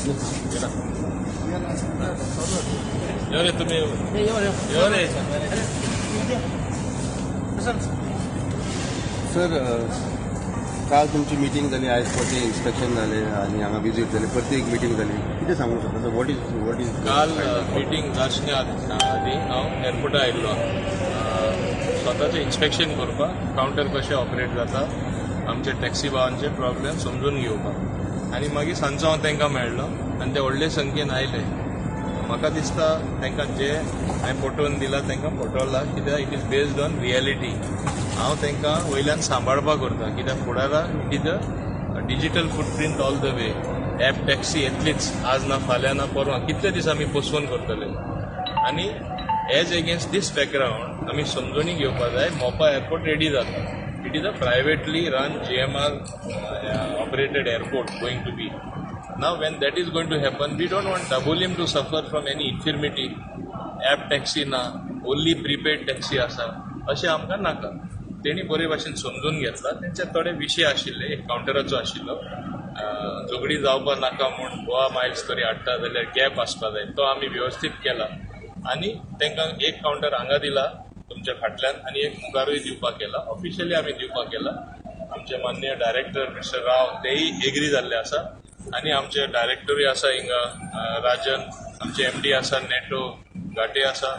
Sir काल तुमची meeting जाली, आयज परते इन्स्पेक्शन जालें आनी हांगा विजीट जाली, परती एक मीटिंग जाली, कितें सांगूंक शकता? वॉट इज काल मीटिंग जावचे आदी हांव एअरपोर्टार आयिल्लो स्वताचें इन्स्पेक्शन करपाक, कावंटर कशें ऑपरेट जाता, आमचे टॅक्सी भावांचे प्रॉब्लेम समजून घेवपाक. आनी मागीर सांजचो हांव तांकां मेळ्ळो आनी ते व्हडले संख्येन आयले. म्हाका दिसता तांकां जे हांवें पटोवन दिला तांकां पटोवला, कित्याक it is based on reality. हांव तांकां वयल्यान सांबाळपाक करता, कित्याक फुडाराक it is digital footprint all the way. App taxi येतलीच, आज ना फाल्यां ना परवां, कितले दीस आमी पोस्टपोन करतले. आनी एज एगेन्स्ट दीस बॅकग्रावंड आमी समजुनी घेवपाक जाय, मोपा एअरपोर्ट रेडी जाता. It is a privately run GMR operated airport going to be. Now when that is going to happen, we don't want Dabolim to suffer from any infirmity. App taxi na, only prepaid taxi asa, अशें आमकां नाका. तेणी बरे भाशेन समजून घेतला. तेंचे थोडे विशय आशिल्ले, एक कावंटराचो आशिल्लो, झगडी जावपा नाका म्हूण गोवा मायल्स तरी हाडटा जाल्यार गॅप आसपा जाय, तो आमी वेवस्थीत केला. आनी तांकां एक कावंटर हांगा दिला तुमच्या फाटल्यान आनी एक मुखारूय दिवपाक केला. ऑफिशियली आमी दिवपाक केला. आमचे माननीय डायरेक्टर मिस्टर राव तेय एग्री जाल्ले आसा आनी आमचे डायरेक्टरूय आसा हिंगा राजन, आमचे MD आसा नेटो घाटे आसा,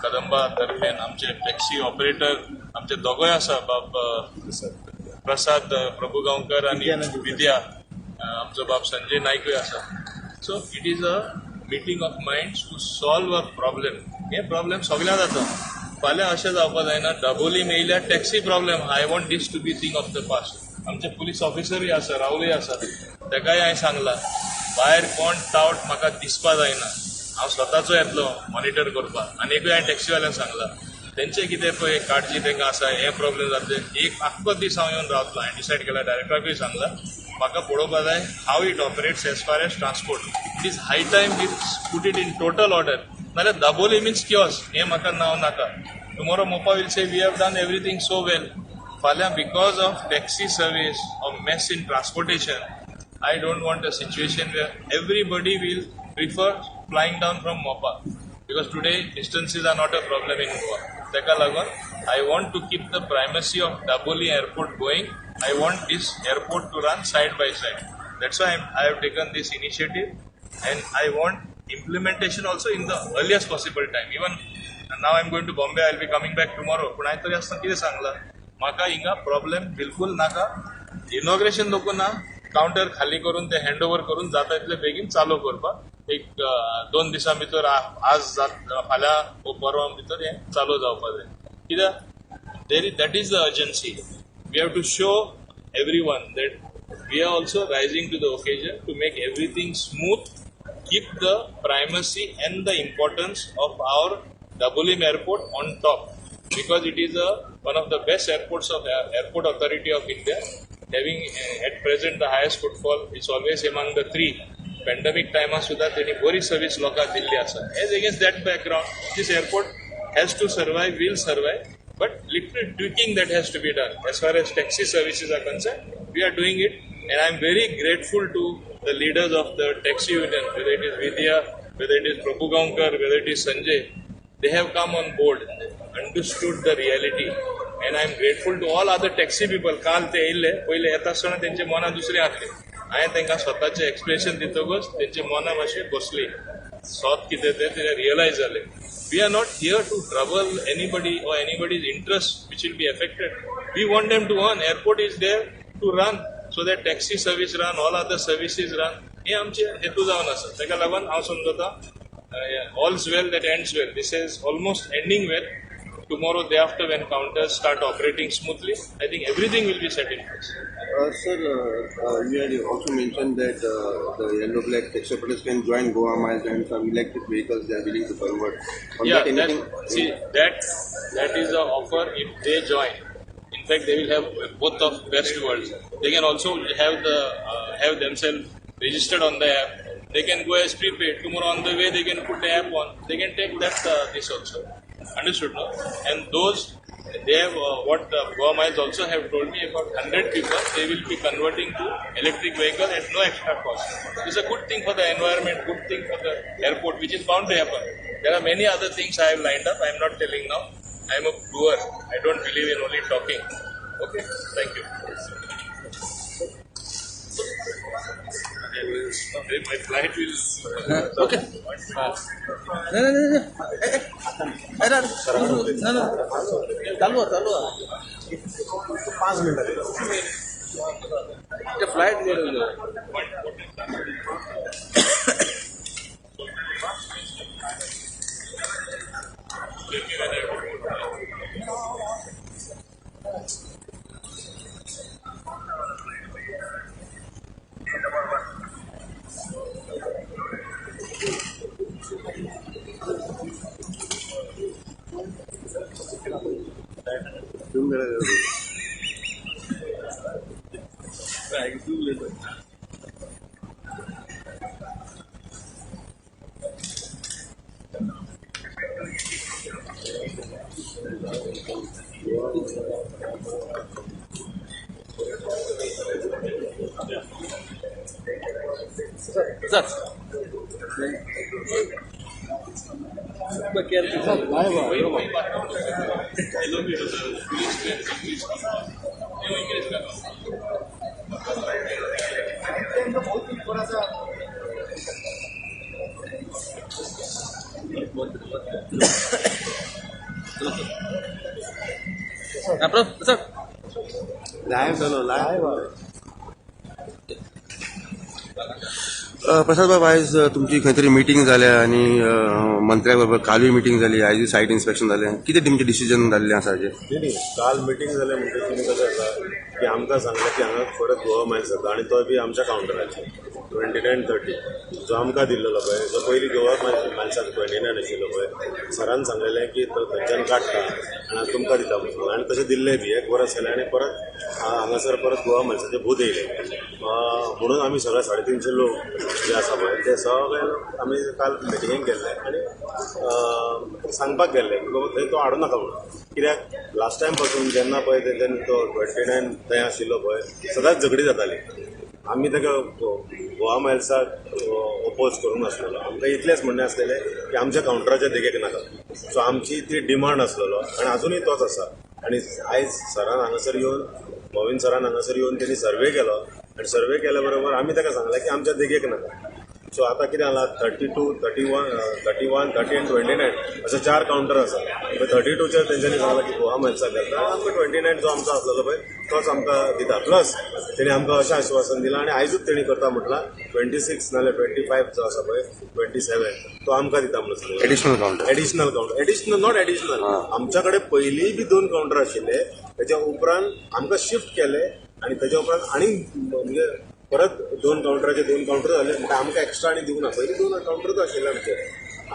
कदंबा तर्फेन आमचे टॅक्सी ऑपरेटर आमचे दोगोय आसा, बाब प्रसाद प्रभुगांवकर आनी विद्या, आमचो बाब संजय नायकूय आसा. So it is a meeting of minds to solve a problem. हे प्रॉब्लेम सगळ्या जाता. फाल्यां अशें जावपाक जायना दाबोलीम येयल्यार taxi problem. I want this to be thing of the past. आमचे पुलीस ऑफिसरूय आसा, राहुलूय आसा, ताकाय हांवें सांगलां भायर कोण टावट म्हाका दिसपा जायना. हांव स्वताचो येतलो मॉनिटर करपाक. आनी एकूय हांवें टॅक्सीवाल्यांक सांगलां तेंचे कितें पळय काळजी तांकां आसा, हे प्रॉब्लेम जातले. एक आख्खो दीस हांव येवन रावतलो. हांवें डिसायड केला, डायरेक्टराकूय सांगलां म्हाका पळोवपाक जाय how it operates as far as transport. It is high time we put it in total order. नाल्यार दाबोली मीन्स किओस, हें म्हाका नांव नाका. Tomorrow Mopa will say we have done everything so well. Falya, because of taxi service or mess in transportation, I don't want a situation where everybody will prefer flying down from Mopa. Because today distances are not a problem in Goa. Taka lagon, I want to keep the primacy of Dabolim Airport going. I want this airport to run side by side. That's why I have taken this initiative, and I want implementation also in the earliest possible time. Even now I am going to Bombay, I will be coming back tomorrow. पण हांवें तरी आसतना कितें सांगलां म्हाका हिंगा problem बिलकुल नाका. इनॉग्रेशन लोक ना, कावंटर खाली करून ते हँड ओवर करून जाता तितले बेगीन चालू करपाक एक 2 दिसां भितर, आज फाल्यां परवां भितर हें चालू जावपाक जाय. कित्याक that is the urgency. We have to show everyone that we are also rising to the occasion to make everything smooth, keep the primacy and the importance of our Dabolim Airport on top, because it is one of the best airports of Airport Authority of India, having at present the highest footfall. It's always among the 3. Pandemic time sudha teni bori service loka dilli asa. As against that background, this airport has to survive, will survive, but little tweaking that has to be done. As far as taxi services are concerned, we are doing it, and I am very grateful to the leaders of the taxi union, whether it is Vidya, whether it is Prabhugaonkar, whether it is Sanjay. They have come on board, understood the reality, and I am grateful to all other taxi people. काल ते येयले, पयले येता आसतना तेंचे मनां दुसरी आसली. हांवें तांकां स्वताचें एक्सप्रेशन दितकच तेंचे मनां मातशी बसली. स्वत कितें ते रियलायज जालें. We are not here to trouble anybody or anybody's interest which will be affected. We want them to earn. Airport is there to run, so that taxi service run, all other services run. हे आमचे हेतू जावन आसा. ताका लागून हांव समजता all's well that ends well. This is almost ending well. Tomorrow, day after, when counters start operating smoothly, I think everything will be set in place. Sir, you had also mentioned that the yellow black taxi operators can join Goa Miles and some electric vehicles they are willing to convert. That is an offer if they join. In fact, they will have both of best worlds. They can also have themselves registered on the app. They can go as prepaid. Tomorrow on the way they can put the app on. They can take that this also. Understood, no? And those they have what Goa Miles also have told me about 100 people they will be converting to electric vehicle at no extra cost. It's a good thing for the environment, good thing for the airport, which is bound to happen. There are many other things I have lined up. I am not telling now. I am a doer. I don't believe in only talking. Okay, thank you. My flight will. Okay. चालू 5 मिनिटं flight sir प्रसाद बाब, आज तुमची खंयतरी meeting जाल्या आणि मंत्र्या बरोबर कालूय meeting जाली, आयज सायट इन्स्पेक्शन जालें. कितें तुमचें डिसिजन जाल्लें आसा हाजेर? काल मिटींग जालें म्हणजे तुमी कशें आसा की आमकां सांगलें की हांगा परत गोवा मायल्स जाता आनी तो बी आमच्या कावंटराचेर 29-30 जो आमकां दिल्लो पळय, जो पयलीं गोवा मायल्साक 29 आशिल्लो पळय, सरान सांगलेलें की तो थंयच्यान काडटा आनी तुमकां दिता म्हणून. आनी तशें दिल्लें बी 1 वर्स जालें आनी परत हांगासर परत गोवा मायल्साचे भूत येयले. म्हणून आमी सगळे 350 लोक जे आसा पळय ते सगळे आमी काल मिटिंगेक गेल्ले आनी सांगपाक गेल्ले की बाबा थंय तो हाडूं नाका म्हणून. कित्याक लास्ट टायम पासून जेन्ना पळय तेंच्यांनी तो 29 थंय आशिल्लो पळय सदांच झगडी जाताली. आमी ताका गोवा मायल्साक ओपोज करूंक नासलेलो. आमकां इतलेंच म्हणणें आसलेलें की आमच्या कावंटराच्या देगेक नाका. सो आमची ती डिमांड आसलेलो आनी अजूनय तोच आसा. आनी आयज सरान हांगासर येवन मोविन सरान हांगासर येवन तेणी सर्वे केलो आनी सर्वे केल्या बरोबर आमी ताका सांगलें की आमच्या देगेक नाका. सो आतां कितें जालां 32, 31, 30 आनी 29 अशे 4 कावंटर आसा. 32चेर तेंच्यांनी सांगलां की गोवा मायल्साक घालता आनी आमकां 29 जो आमचो आसलेलो पळय तोच आमकां दिता. प्लस तेणी आमकां अशें आश्वासन दिलां आनी आयजूच तेणी करता म्हटलां 26 नाल्यार 25 जो आसा पळय 27 तो आमकां दिता म्हणून सांगला. Additional counter not additional. आमच्या कडेन पयलींय बी 2 कावंटर आशिल्ले, तेच्या उपरांत आमकां शिफ्ट केले आनी तेच्या उपरांत आनी म्हणजे परत 2 कावंटराचे 2 कावंटर जाले. म्हणटा आमकां एक्स्ट्रा आनी दिवंक ना. पयलीं 2 कावंटरूच आशिल्ले आमचे.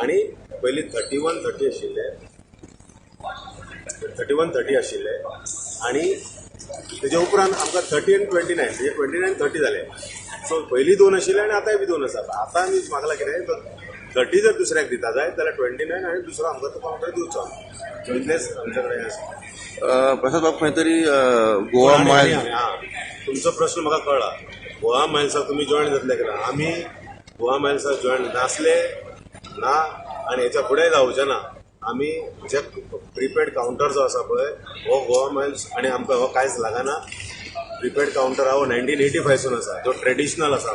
आनी पयलीं 31-30 आशिल्ले, 31-30 आशिल्ले आनी तेच्या उपरांत आमकां 30 आनी 29 म्हणजे 29-30 जाले. सो पयलीं 2 आशिल्ले आनी आतांय बी 2 आसा. आतां आमी म्हाका कितें 30 जर दुसऱ्याक दिता जाय जाल्यार 29 आनी दुसरो आमकां तो कावंटर दिवचो. सो इतलेंच आमच्या कडेन आसा. प्रसाद बाब, खंयतरी गोवा मायल्स तुमचो प्रश्न म्हाका कळ्ळा. गोवा मायल्साक तुमी जॉयन जातले कितें? आमी गोवा मायल्साक जॉयन नासले ना आनी हेच्या फुडें जावचे ना. आमी जे प्रिपेड कावंटर जो आसा पळय हो गोवा मायल्स आनी आमकां हो कांयच लागना. प्रिपेड कावंटर हो 1985 सून आसा, जो ट्रेडिशनल आसा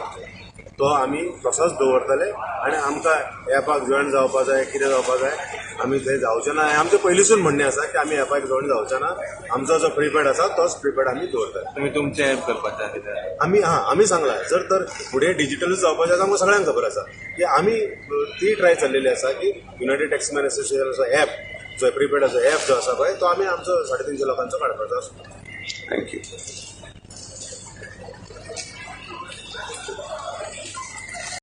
तो आमी तसोच दवरतले आनी आमकां एपाक जॉयन जावपा जाय कितें जावपा जाय आमी थंय जावचें ना. आमचें पयलींसून म्हणणें आसा की आमी एपाक जॉयन जावचें ना. आमचो जो प्रिपेड आसा तोच प्रिपेड आमी दवरतले. तुम्ही तुमचे ऍप करपाचे आमी सांगला जर तर फुडें डिजिटलूच जावपाचें आसा. आमकां सगळ्यांक खबर आसा की आमी ती ट्राय चल्लेली आसा की युनायटेड टॅक्सीमॅन असोसिएशनाचो ऍप जो प्रिपेडाचो ऍप जो आसा पळय तो आमी आमचो 350 लोकांचो काडपाचो आसा. थँक्यू.